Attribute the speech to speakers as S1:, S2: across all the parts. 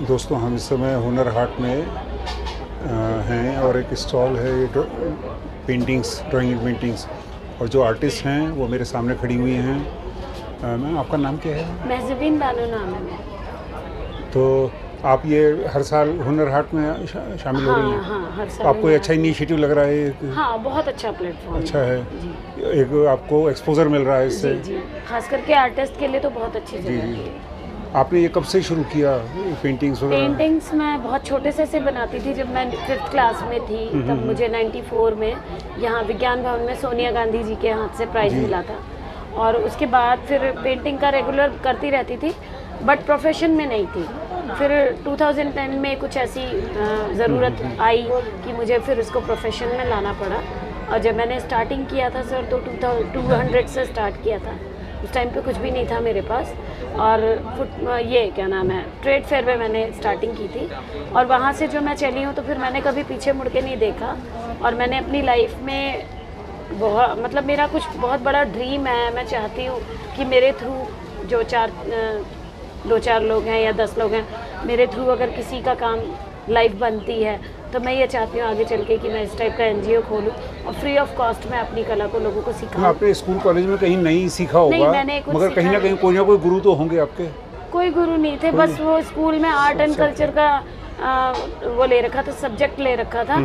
S1: दोस्तों, हम इस समय हुनर हाट में हैं और एक स्टॉल है पेंटिंग्स, ड्राइंग पेंटिंग्स, और जो आर्टिस्ट हैं वो मेरे सामने खड़ी हुई हैं। मैम, आपका नाम क्या है?
S2: महज़बीन बानो नाम है मेरा।
S1: तो आप ये हर साल हुनर हाट में शामिल हो रही हैं?
S2: हाँ, हर साल।
S1: तो आपको ये अच्छा इनिशिएटिव लग रहा है?
S2: हाँ, बहुत अच्छा प्लेटफॉर्म
S1: अच्छा है।
S2: जी।
S1: एक आपको एक्सपोजर मिल रहा है इससे?
S2: जी जी, खास करके आर्टिस्ट के लिए तो बहुत अच्छी जगह
S1: जी।
S2: है।
S1: आपने ये कब से शुरू किया पेंटिंग्स वगैरह?
S2: पेंटिंग्स मैं बहुत छोटे से बनाती थी। जब मैं 5th क्लास में थी तब मुझे 94 में यहाँ विज्ञान भवन में सोनिया गांधी जी के हाथ से प्राइज़
S1: जी।
S2: मिला था, और उसके बाद फिर पेंटिंग का रेगुलर करती रहती थी, बट प्रोफेशन में नहीं थी। फिर 2010 में कुछ ऐसी ज़रूरत आई कि मुझे फिर इसको प्रोफेशन में लाना पड़ा, और जब मैंने स्टार्टिंग किया था सर तो 200 से स्टार्ट किया था। उस टाइम पे कुछ भी नहीं था मेरे पास, और ये क्या नाम है, ट्रेड फेयर में मैंने स्टार्टिंग की थी, और वहाँ से जो मैं चली हूँ तो फिर मैंने कभी पीछे मुड़ के नहीं देखा। और मैंने अपनी लाइफ में बहुत, मतलब मेरा कुछ बहुत बड़ा ड्रीम है। मैं चाहती हूँ कि मेरे थ्रू जो 2-4 लोग हैं या 10 लोग हैं, मेरे थ्रू अगर किसी का काम लाइफ बनती है तो मैं ये चाहती हूँ आगे चल के कि मैं इस टाइप का NGO खोलूँ और फ्री ऑफ कॉस्ट में अपनी कला को लोगों को सिखाऊँ।
S1: आपने स्कूल कॉलेज में कहीं नहीं सीखा होगा?
S2: नहीं, मैंने कुछ
S1: मगर कहीं ना
S2: सीखा
S1: कहीं कोई ना कोई गुरु तो होंगे आपके?
S2: कोई गुरु नहीं थे, बस वो स्कूल में आर्ट एंड कल्चर का वो ले रखा था, सब्जेक्ट ले रखा था,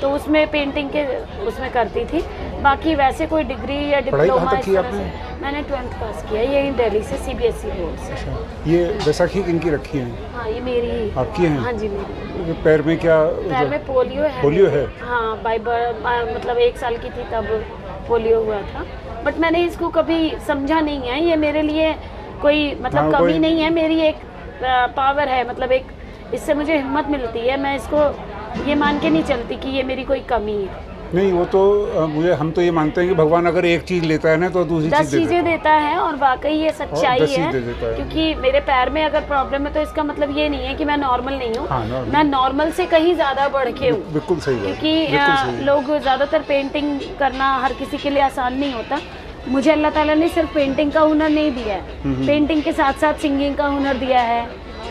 S2: तो उसमें पेंटिंग के उसमें करती थी। बाकी वैसे कोई डिग्री या डिप्लोमा
S1: कहाँ तक की आपने?
S2: मैंने 12th पास किया यही दिल्ली से, CBSE बोर्ड से।
S1: अच्छा, ये बैसाखी किनकी रखी है?
S2: हाँ, ये मेरी ही।
S1: आपकी हैं?
S2: हाँ जी, मेरी।
S1: पैर में क्या?
S2: पैर में पोलियो है।
S1: पोलियो है?
S2: हाँ, मतलब 1 साल की थी तब पोलियो हुआ था, बट मैंने इसको कभी समझा नहीं है। ये मेरे लिए कोई मतलब कमी नहीं है, मेरी एक पावर है, मतलब एक इससे मुझे हिम्मत मिलती है। मैं इसको ये मान के नहीं चलती कि ये मेरी कोई कमी है।
S1: नहीं, वो तो मुझे, हम तो ये मानते हैं कि भगवान अगर एक चीज़ लेता है ना तो दूसरी
S2: 10 चीज़ें देता है, और वाकई ये सच्चाई है,
S1: है।
S2: क्योंकि मेरे पैर में अगर प्रॉब्लम है तो इसका मतलब ये नहीं है कि मैं नॉर्मल नहीं हूँ।
S1: हाँ,
S2: मैं नॉर्मल से कहीं ज़्यादा बढ़ के हूँ।
S1: बिल्कुल सही बात,
S2: क्योंकि लोग ज़्यादातर पेंटिंग करना हर किसी के लिए आसान नहीं होता। मुझे अल्लाह ताला ने सिर्फ पेंटिंग का हुनर नहीं दिया है, पेंटिंग के साथ साथ सिंगिंग का हुनर दिया है,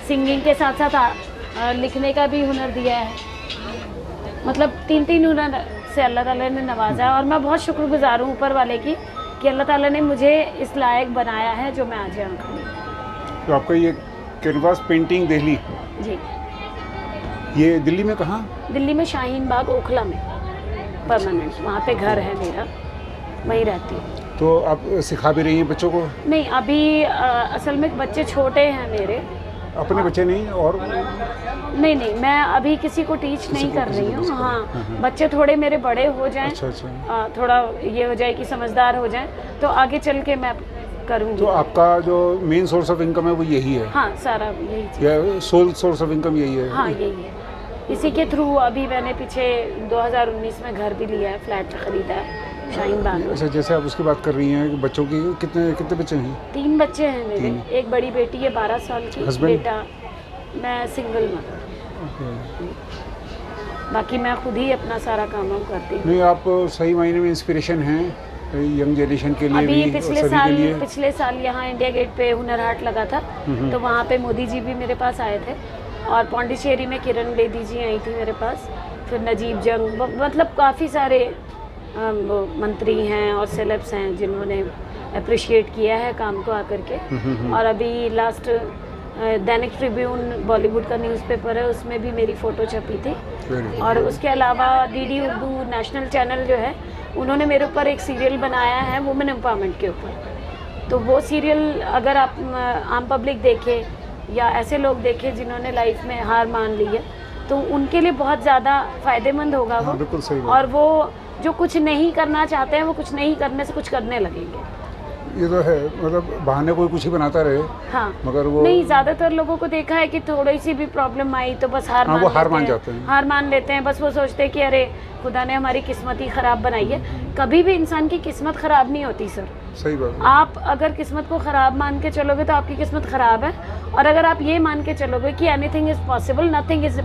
S2: सिंगिंग के साथ साथ लिखने का भी हुनर दिया है। मतलब 3 हुनर से अल्लाह ताला ने नवाजा, और मैं बहुत शुक्रगुजार हूँ ऊपर वाले की कि अल्लाह ताला ने मुझे इस लायक बनाया है जो मैं आज यहाँ खड़ी हूँ।
S1: तो आपका ये कैनवास पेंटिंग दिल्ली,
S2: जी,
S1: ये दिल्ली में कहाँ?
S2: दिल्ली में शाहीन बाग ओखला में परमानेंट, वहाँ पे घर है मेरा, वहीं रहती हूँ।
S1: तो आप सिखा भी रही हैं बच्चों को?
S2: नहीं, अभी असल में बच्चे छोटे हैं मेरे।
S1: अपने बच्चे नहीं? और
S2: नहीं, मैं अभी किसी को टीच नहीं कर रही हूँ। हाँ, बच्चे थोड़े मेरे बड़े हो जाएं,
S1: अच्छा।
S2: थोड़ा ये हो जाए कि समझदार हो जाएं, तो आगे चल के मैं करूँगी।
S1: तो आपका जो मेन सोर्स ऑफ इनकम है वो यही है?
S2: हाँ, सारा यही चीज़।
S1: या सोल सोर्स ऑफ इनकम यही है?
S2: हाँ, यही है। इसी के थ्रू अभी मैंने पीछे 2019 में घर भी लिया है, फ्लैट खरीदा है शाहीन बाग में।
S1: अच्छा, जैसे आप उसकी बात कर रही हैं कि बच्चों की, कितने बच्चे हैं?
S2: 3 बच्चे हैं मेरे। एक बड़ी बेटी है 12 साल की, बेटा, मैं सिंगल मदर। बाकी मैं खुद ही अपना सारा काम करती हूँ।
S1: नहीं, आप सही मायने में इंस्पिरेशन हैं यंग जनरेशन के लिए
S2: अभी
S1: भी,
S2: पिछले साल यहाँ इंडिया गेट पे हुनर हाट लगा था, तो वहाँ पे मोदी जी भी मेरे पास आए थे, और पौंडीचेरी में किरण बेदी जी आई थी मेरे पास, फिर नजीब जंग, मतलब काफ़ी सारे मंत्री हैं और सेलेब्स हैं जिन्होंने अप्रिशिएट किया है काम को आकर के। और अभी लास्ट दैनिक ट्रिब्यून बॉलीवुड का न्यूज़पेपर है, उसमें भी मेरी फ़ोटो छपी थी। और उसके अलावा DD उर्दू नेशनल चैनल जो है, उन्होंने मेरे ऊपर एक सीरियल बनाया है वुमेन एम्पावरमेंट के ऊपर। तो वो सीरियल अगर आप आम पब्लिक देखे या ऐसे लोग देखे जिन्होंने लाइफ में हार मान ली है, तो उनके लिए बहुत ज़्यादा फ़ायदेमंद होगा वो।
S1: बिल्कुल सही।
S2: और वो जो कुछ नहीं करना चाहते हैं वो कुछ नहीं करने से कुछ करने लगेंगे।
S1: ये तो है, मतलब बहाने कोई कुछ ही बनाता रहे।
S2: हाँ,
S1: मगर वो
S2: नहीं, ज़्यादातर लोगों को देखा है कि थोड़ी सी भी प्रॉब्लम आई तो बस हार मान
S1: जाते हैं।
S2: हार मान लेते हैं। बस वो सोचते हैं कि अरे खुदा ने हमारी किस्मत ही ख़राब बनाई है। कभी भी इंसान की किस्मत ख़राब नहीं होती सर।
S1: सही बात।
S2: आप अगर किस्मत को ख़राब मान के चलोगे तो आपकी किस्मत ख़राब है, और अगर आप ये मान के चलोगे कि anything is possible, nothing is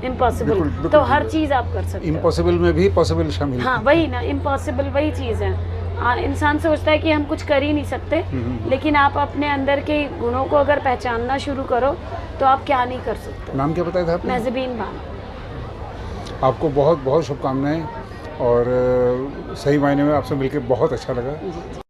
S2: impossible, तो हर चीज़ आप कर सकते हो।
S1: इम्पॉसिबल में भी पॉसिबल शामिल है।
S2: हाँ, वही ना, इम्पॉसिबल वही चीज़ है। इंसान सोचता है कि हम कुछ कर ही नहीं सकते, लेकिन आप अपने अंदर के गुणों को अगर पहचानना शुरू करो तो आप क्या नहीं कर सकते।
S1: नाम क्या बताया था आपने?
S2: मेज़बीन बानो।
S1: आपको बहुत बहुत शुभकामनाएं और सही मायने में आपसे मिलकर बहुत अच्छा लगा।
S2: जी।